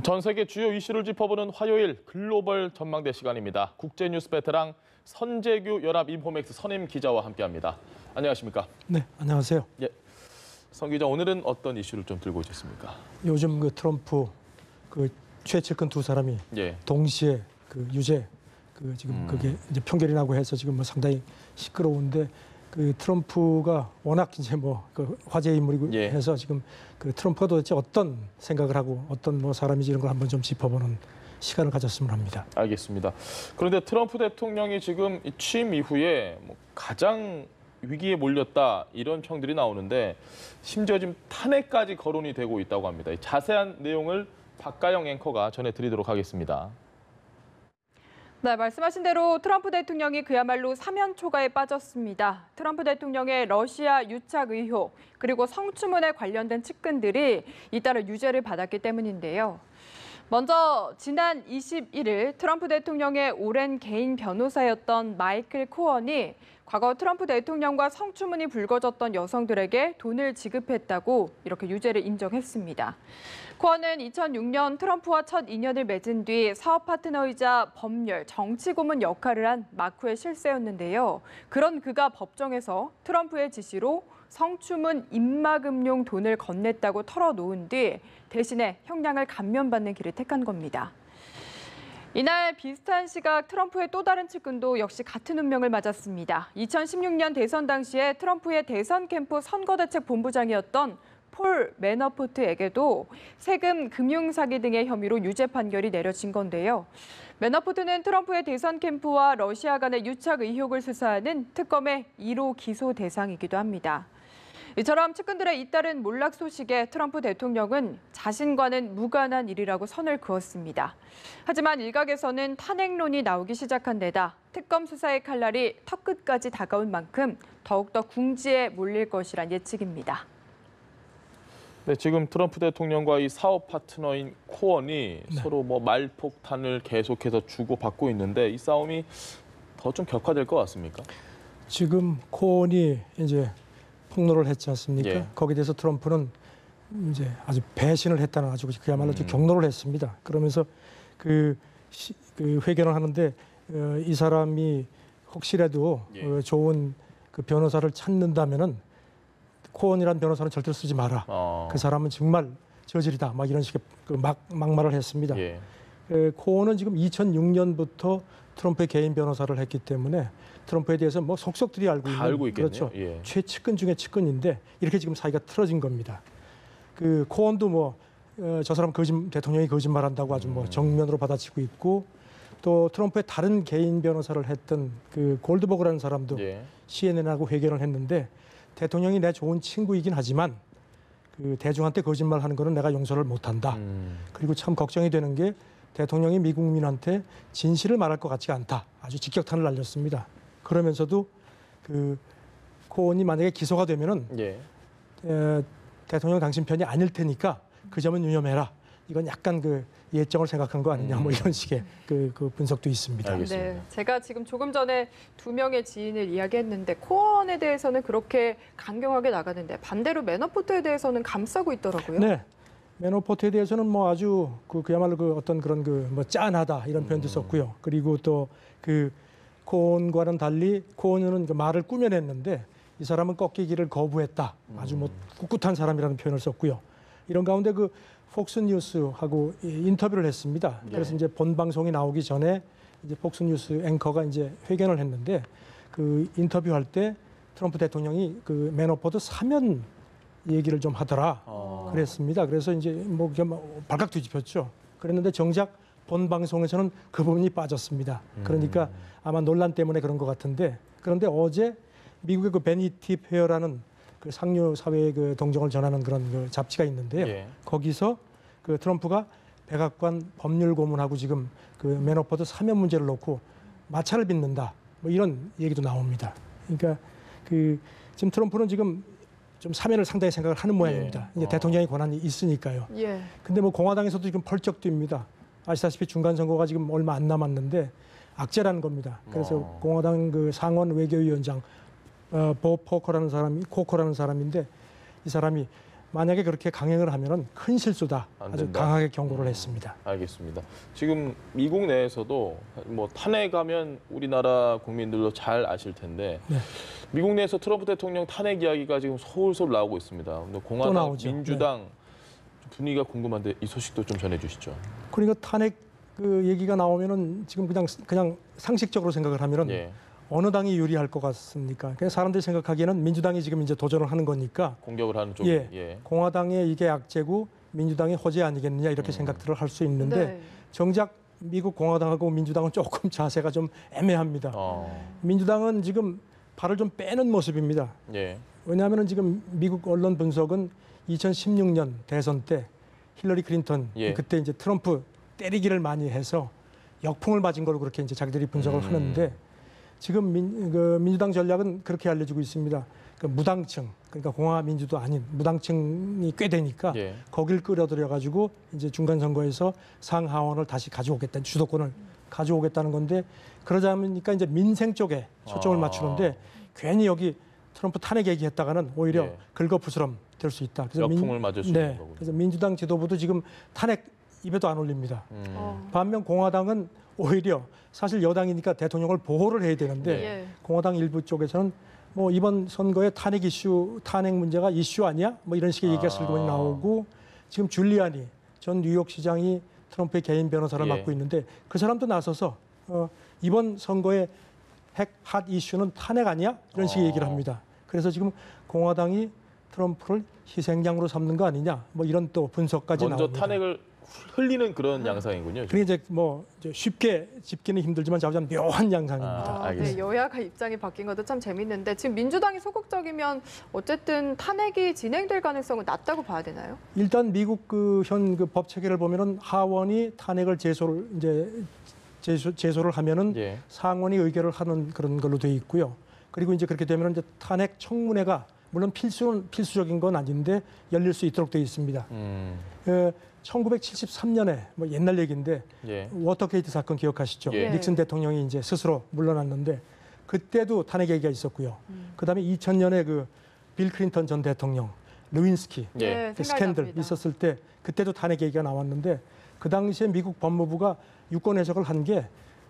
전 세계 주요 이슈를 짚어보는 화요일 글로벌 전망대 시간입니다. 국제뉴스 베테랑 선재규 연합인포맥스 선임 기자와 함께합니다. 안녕하십니까? 네, 안녕하세요. 예, 선 기자 오늘은 어떤 이슈를 좀 들고 오셨습니까? 요즘 그 트럼프 그 최측근 두 사람이 동시에 그 유죄 지금 그게 이제 판결이 나고 해서 지금 뭐 상당히 시끄러운데 그 트럼프가 워낙 이제 뭐 그 화제 인물이고 해서 지금 그 트럼프가 도대체 어떤 생각을 하고 어떤 뭐 사람인지 이런 걸 한번 좀 짚어보는 시간을 가졌으면 합니다. 알겠습니다. 그런데 트럼프 대통령이 지금 취임 이후에 뭐 가장 위기에 몰렸다 이런 평들이 나오는데 심지어 지금 탄핵까지 거론이 되고 있다고 합니다. 자세한 내용을 박가영 앵커가 전해드리도록 하겠습니다. 네, 말씀하신 대로 트럼프 대통령이 그야말로 사면초가에 빠졌습니다. 트럼프 대통령의 러시아 유착 의혹 그리고 성추문에 관련된 측근들이 잇따라 유죄를 받았기 때문인데요. 먼저 지난 21일 트럼프 대통령의 오랜 개인 변호사였던 마이클 코언이 과거 트럼프 대통령과 성추문이 불거졌던 여성들에게 돈을 지급했다고 이렇게 유죄를 인정했습니다. 코언은 2006년 트럼프와 첫 인연을 맺은 뒤 사업 파트너이자 법률, 정치 고문 역할을 한 마크의 실세였는데요. 그런 그가 법정에서 트럼프의 지시로 성추문 입막음용 돈을 건넸다고 털어놓은 뒤 대신에 형량을 감면받는 길을 택한 겁니다. 이날 비슷한 시각 트럼프의 또 다른 측근도 역시 같은 운명을 맞았습니다. 2016년 대선 당시에 트럼프의 대선 캠프 선거대책 본부장이었던 폴 매너포트에게도 세금, 금융 사기 등의 혐의로 유죄 판결이 내려진 건데요. 매너포트는 트럼프의 대선 캠프와 러시아 간의 유착 의혹을 수사하는 특검의 1호 기소 대상이기도 합니다. 이처럼 측근들의 잇따른 몰락 소식에 트럼프 대통령은 자신과는 무관한 일이라고 선을 그었습니다. 하지만 일각에서는 탄핵론이 나오기 시작한 데다 특검 수사의 칼날이 턱끝까지 다가온 만큼 더욱더 궁지에 몰릴 것이란 예측입니다. 네, 지금 트럼프 대통령과 이 사업 파트너인 코언이 서로 뭐 말폭탄을 계속해서 주고받고 있는데 이 싸움이 더 좀 격화될 것 같습니까? 지금 코언이 이제 폭로를 했지 않습니까? 거기에 대해서 트럼프는 이제 아주 배신을 했다는 아주 그야말로 경로를 했습니다. 그러면서 그 회견을 하는데 이 사람이 혹시라도 좋은 그 변호사를 찾는다면은 코언이라는 변호사는 절대로 쓰지 마라. 그 사람은 정말 저질이다. 막 이런 식의 막말을 했습니다. 코언은 지금 2006년부터 트럼프의 개인 변호사를 했기 때문에 트럼프에 대해서 뭐 속속들이 알고 있는 그렇죠. 최측근 중에 측근인데 이렇게 지금 사이가 틀어진 겁니다. 그 코언도 뭐 저 사람 대통령이 거짓말한다고 아주 뭐 정면으로 받아치고 있고 또 트럼프의 다른 개인 변호사를 했던 그 골드버그라는 사람도 CNN하고 회견을 했는데 대통령이 내 좋은 친구이긴 하지만 그 대중한테 거짓말하는 거는 내가 용서를 못한다. 그리고 참 걱정이 되는 게 대통령이 미국 국민한테 진실을 말할 것 같지가 않다. 아주 직격탄을 날렸습니다. 그러면서도 그 코언이 만약에 기소가 되면은 대통령 당신 편이 아닐 테니까 그 점은 유념해라. 이건 약간 그 예정을 생각한 거 아니냐 뭐 이런 식의 그 분석도 있습니다. 네, 제가 지금 조금 전에 두 명의 지인을 이야기했는데 코언에 대해서는 그렇게 강경하게 나가는데 반대로 매너포트에 대해서는 감싸고 있더라고요. 네, 매너포트에 대해서는 뭐 아주 그야말로 그 어떤 그런 그 뭐 짠하다 이런 표현도 썼고요. 그리고 또 그 코언과는 달리 코언은 그 말을 꾸며냈는데 이 사람은 꺾이기를 거부했다. 아주 뭐 꿋꿋한 사람이라는 표현을 썼고요. 이런 가운데 그 폭스뉴스하고 인터뷰를 했습니다. 그래서 이제 본 방송이 나오기 전에 이제 폭스뉴스 앵커가 이제 회견을 했는데 그 인터뷰할 때 트럼프 대통령이 그 매너포트 사면 얘기를 좀 하더라 그랬습니다. 그래서 이제 뭐 발칵 뒤집혔죠. 그랬는데 정작 본 방송에서는 그 부분이 빠졌습니다. 그러니까 아마 논란 때문에 그런 것 같은데 그런데 어제 미국의 그 베니티 페어라는 그 상류 사회의 그 동정을 전하는 그런 그 잡지가 있는데요. 거기서 그 트럼프가 백악관 법률 고문하고 지금 그 매너포트 사면 문제를 놓고 마찰을 빚는다. 뭐 이런 얘기도 나옵니다. 그러니까 그 지금 트럼프는 지금 좀 사면을 상당히 생각을 하는 모양입니다. 이제 대통령의 권한이 있으니까요. 근데 뭐 공화당에서도 지금 펄쩍 뜁니다. 아시다시피 중간 선거가 지금 얼마 안 남았는데 악재라는 겁니다. 그래서 공화당 그 상원 외교위원장 보 코커라는 사람인데 이 사람이 만약에 그렇게 강행을 하면은 큰 실수다. 안 아주 된다. 강하게 경고를 했습니다. 알겠습니다. 지금 미국 내에서도 뭐 탄핵하면 우리나라 국민들도 잘 아실 텐데 네. 미국 내에서 트럼프 대통령 탄핵 이야기가 지금 솔솔 나오고 있습니다. 근데 공화당, 나오죠. 민주당 분위기가 궁금한데 이 소식도 좀 전해주시죠. 그러니까 탄핵 그 얘기가 나오면은 지금 그냥 상식적으로 생각을 하면은 예, 어느 당이 유리할 것 같습니까? 그냥 사람들이 생각하기에는 민주당이 지금 이제 도전을 하는 거니까 공격을 하는 쪽. 예, 예. 공화당의 이게 악재고 민주당의 호재 아니겠느냐 이렇게 생각들을 할 수 있는데 네. 정작 미국 공화당하고 민주당은 조금 자세가 좀 애매합니다. 민주당은 지금 발을 좀 빼는 모습입니다. 예. 왜냐하면 지금 미국 언론 분석은 2016년 대선 때 힐러리 클린턴 예. 그때 이제 트럼프 때리기를 많이 해서 역풍을 맞은 걸로 그렇게 이제 자기들이 분석을 하는데 지금 민주당 전략은 그렇게 알려지고 있습니다. 그 무당층 그러니까 공화민주도 아닌 무당층이 꽤 되니까 예. 거길 끌어들여 가지고 이제 중간 선거에서 상하원을 다시 가져오겠다 주도권을 가져오겠다는 건데 그러자 보니까 이제 민생 쪽에 초점을 맞추는데 괜히 여기 트럼프 탄핵 얘기했다가는 오히려 예. 긁어부스럼 될 수 있다. 역풍을 맞을 수 있는 거군요. 그래서 민주당 지도부도 지금 탄핵 입에도 안 올립니다. 어. 반면 공화당은 오히려 사실 여당이니까 대통령을 보호를 해야 되는데 예. 공화당 일부 쪽에서는 뭐 이번 선거에 탄핵 문제가 이슈 아니야? 뭐 이런 식의 얘기가 슬그머니 나오고 지금 줄리아니 전 뉴욕시장이 트럼프의 개인 변호사를 예. 맡고 있는데 그 사람도 나서서 이번 선거의 핫 이슈는 탄핵 아니야? 이런 식의 얘기를 합니다. 그래서 지금 공화당이 트럼프를 희생양으로 삼는 거 아니냐? 뭐 이런 또 분석까지 먼저 나옵니다. 탄핵을 흘리는 그런 양상이군요. 그게 이제 뭐 이제 쉽게 짚기는 힘들지만 잡자면 묘한 양상입니다. 알겠습니다. 네, 여야가 입장이 바뀐 것도 참 재밌는데 지금 민주당이 소극적이면 어쨌든 탄핵이 진행될 가능성은 낮다고 봐야 되나요? 일단 미국 현 법 체계를 보면은 하원이 탄핵을 제소를 하면은 예. 상원이 의결을 하는 그런 걸로 돼 있고요. 그리고 이제 그렇게 되면 이제 탄핵 청문회가 물론 필수적인 건 아닌데 열릴 수 있도록 돼 있습니다. 1973년에 뭐 옛날 얘기인데 예. 워터게이트 사건 기억하시죠? 예. 닉슨 대통령이 이제 스스로 물러났는데 그때도 탄핵 얘기가 있었고요. 그다음에 2000년에 그 빌 클린턴 전 대통령 루인스키 예. 네, 그 생각이 스캔들 납니다. 있었을 때 그때도 탄핵 얘기가 나왔는데 그 당시에 미국 법무부가 유권 해석을 한 게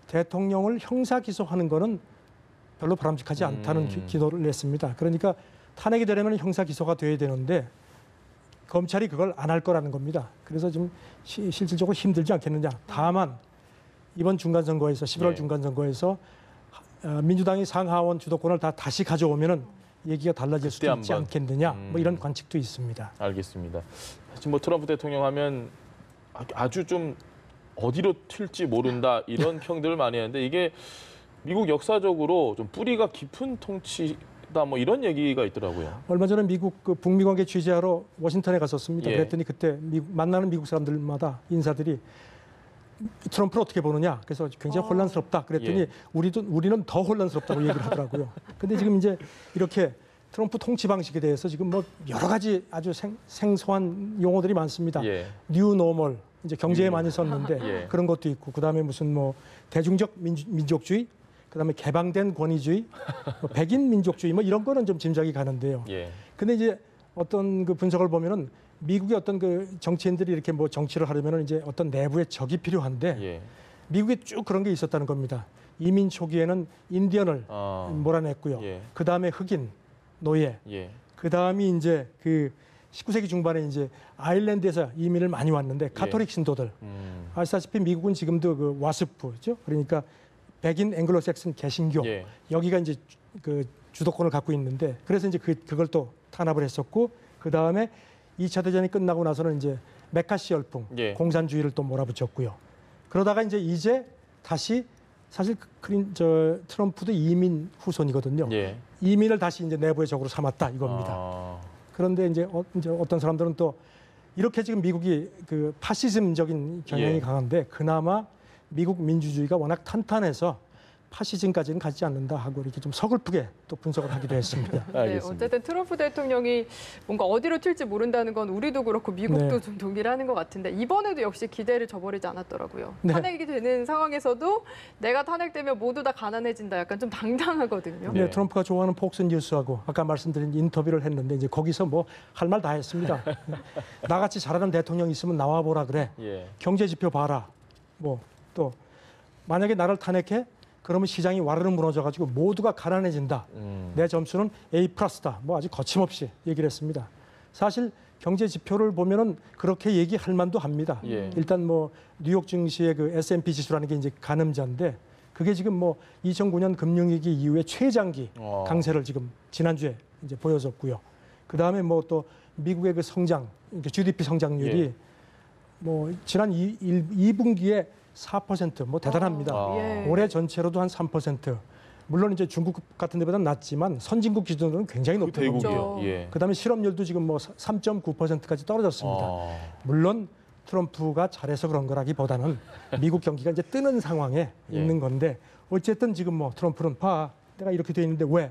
대통령을 형사 기소하는 거는 별로 바람직하지 않다는 기도를 냈습니다. 그러니까 탄핵이 되려면 형사 기소가 돼야 되는데 검찰이 그걸 안 할 거라는 겁니다. 그래서 지금 실질적으로 힘들지 않겠느냐. 다만 이번 중간선거에서 11월 예. 중간선거에서 민주당이 상하원 주도권을 다시 가져오면은 얘기가 달라질 수도 있지 한번. 않겠느냐. 뭐 이런 관측도 있습니다. 알겠습니다. 지금 뭐 트럼프 대통령 하면 아주 좀 어디로 튈지 모른다 이런 평들을 많이 하는데 이게 미국 역사적으로 좀 뿌리가 깊은 통치다 뭐 이런 얘기가 있더라고요. 얼마 전에 미국 그 북미 관계 취재하러 워싱턴에 갔었습니다. 예. 그랬더니 그때 만나는 미국 사람들마다 인사들이 트럼프를 어떻게 보느냐. 그래서 굉장히 혼란스럽다. 그랬더니 예. 우리는 더 혼란스럽다고 얘기를 하더라고요. 근데 지금 이제 이렇게 트럼프 통치 방식에 대해서 지금 뭐 여러 가지 아주 생소한 용어들이 많습니다. 예. 뉴 노멀 이제 경제에 많이 썼는데 예. 그런 것도 있고 그다음에 무슨 뭐 대중적 민족주의 그다음에 개방된 권위주의, 뭐 백인 민족주의 뭐 이런 거는 좀 짐작이 가는데요. 예. 근데 이제 어떤 그 분석을 보면은 미국의 어떤 그 정치인들이 이렇게 뭐 정치를 하려면은 이제 어떤 내부의 적이 필요한데 예. 미국에 쭉 그런 게 있었다는 겁니다. 이민 초기에는 인디언을 몰아냈고요. 예. 그 다음에 흑인, 노예, 예. 그 다음이 이제 그 19세기 중반에 이제 아일랜드에서 이민을 많이 왔는데 카톨릭 신도들. 아시다시피 미국은 지금도 그 와스프죠. 그러니까 백인 앵글로색슨 개신교 예. 여기가 이제 그 주도권을 갖고 있는데 그래서 이제 그걸 또 탄압을 했었고 그 다음에 2차 대전이 끝나고 나서는 이제 메카시 열풍, 예. 공산주의를 또 몰아붙였고요. 그러다가 이제 다시 사실 트럼프도 이민 후손이거든요. 예. 이민을 다시 이제 내부의 적으로 삼았다 이겁니다. 그런데 이제 어떤 사람들은 또 이렇게 지금 미국이 그 파시즘적인 경향이 예. 강한데 그나마 미국 민주주의가 워낙 탄탄해서 파시즘까지는 가지 않는다 하고 이렇게 좀 서글프게 또 분석을 하기도 했습니다. 네, 알겠습니다. 어쨌든 트럼프 대통령이 뭔가 어디로 튈지 모른다는 건 우리도 그렇고 미국도 네. 좀 동일하는 것 같은데 이번에도 역시 기대를 저버리지 않았더라고요. 네. 탄핵이 되는 상황에서도 내가 탄핵되면 모두 다 가난해진다. 약간 좀 당당하거든요. 네. 네, 트럼프가 좋아하는 폭스 뉴스하고 아까 말씀드린 인터뷰를 했는데 이제 거기서 뭐 할 말 다 했습니다. 나같이 잘하는 대통령 있으면 나와 보라 그래. 예. 경제 지표 봐라. 뭐 또 만약에 나를 탄핵해 그러면 시장이 와르르 무너져가지고 모두가 가난해진다. 내 점수는 A 플러스다. 뭐 아주 거침없이 얘기를 했습니다. 사실 경제 지표를 보면은 그렇게 얘기할 만도 합니다. 예. 일단 뭐 뉴욕 증시의 그 S&P 지수라는 게 이제 가늠자인데 그게 지금 뭐 2009년 금융위기 이후에 최장기 강세를 지금 지난주에 이제 보여줬고요. 그 다음에 뭐 또 미국의 그 성장, GDP 성장률이 예. 뭐 지난 2분기에 4% 뭐 대단합니다. 예. 올해 전체로도 한 3%. 물론 이제 중국 같은 데보다는 낮지만 선진국 기준으로는 굉장히 높은 거고. 대국이요. 예. 그다음에 실업률도 지금 뭐 3.9%까지 떨어졌습니다. 물론 트럼프가 잘해서 그런 거라기보다는 미국 경기가 이제 뜨는 상황에 예. 있는 건데 어쨌든 지금 뭐 트럼프는 봐 내가 이렇게 돼 있는데 왜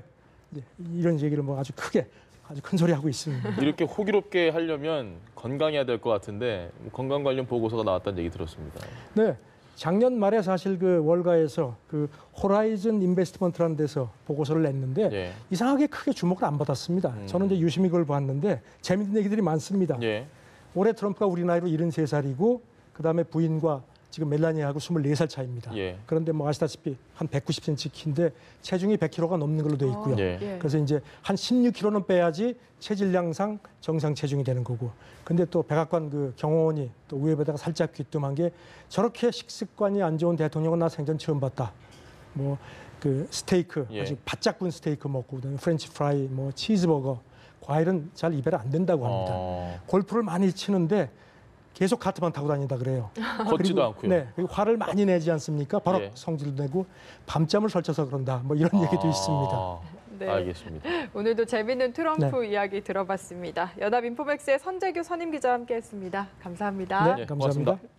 이제 이런 얘기를 뭐 아주 크게 아주 큰 소리 하고 있습니다. 이렇게 호기롭게 하려면 건강해야 될 것 같은데 건강 관련 보고서가 나왔다는 얘기 들었습니다. 네. 작년 말에 사실 그 월가에서 그 호라이즌 인베스트먼트라는 데서 보고서를 냈는데 예. 이상하게 크게 주목을 안 받았습니다. 저는 이제 유심히 그걸 봤는데 재밌는 얘기들이 많습니다. 예. 올해 트럼프가 우리 나이로 73살이고 그다음에 부인과 지금 멜라니아하고 24살 차이입니다. 예. 그런데 뭐 아시다시피 한 190cm 키인데 체중이 100kg가 넘는 걸로 돼 있고요. 예. 그래서 이제 한 16kg는 빼야지 체질량상 정상 체중이 되는 거고. 근데 또 백악관 그 경호원이 또 위에다가 살짝 귀뜸한 게 저렇게 식습관이 안 좋은 대통령은 나 생전 처음 봤다. 뭐 그 스테이크 예. 아주 바짝 군 스테이크 먹고 그다음에 프렌치 프라이 뭐 치즈버거 과일은 잘 입에 안 된다고 합니다. 골프를 많이 치는데 계속 카트만 타고 다닌다 그래요. 걷지도 그리고, 않고요. 네, 그리고 화를 많이 내지 않습니까? 바로 예. 성질도 내고 밤잠을 설쳐서 그런다. 뭐 이런 얘기도 있습니다. 네. 알겠습니다. 오늘도 재밌는 트럼프 이야기 들어봤습니다. 연합 인포맥스의 선재규 선임 기자와 함께했습니다. 감사합니다. 네, 예, 감사합니다. 고맙습니다.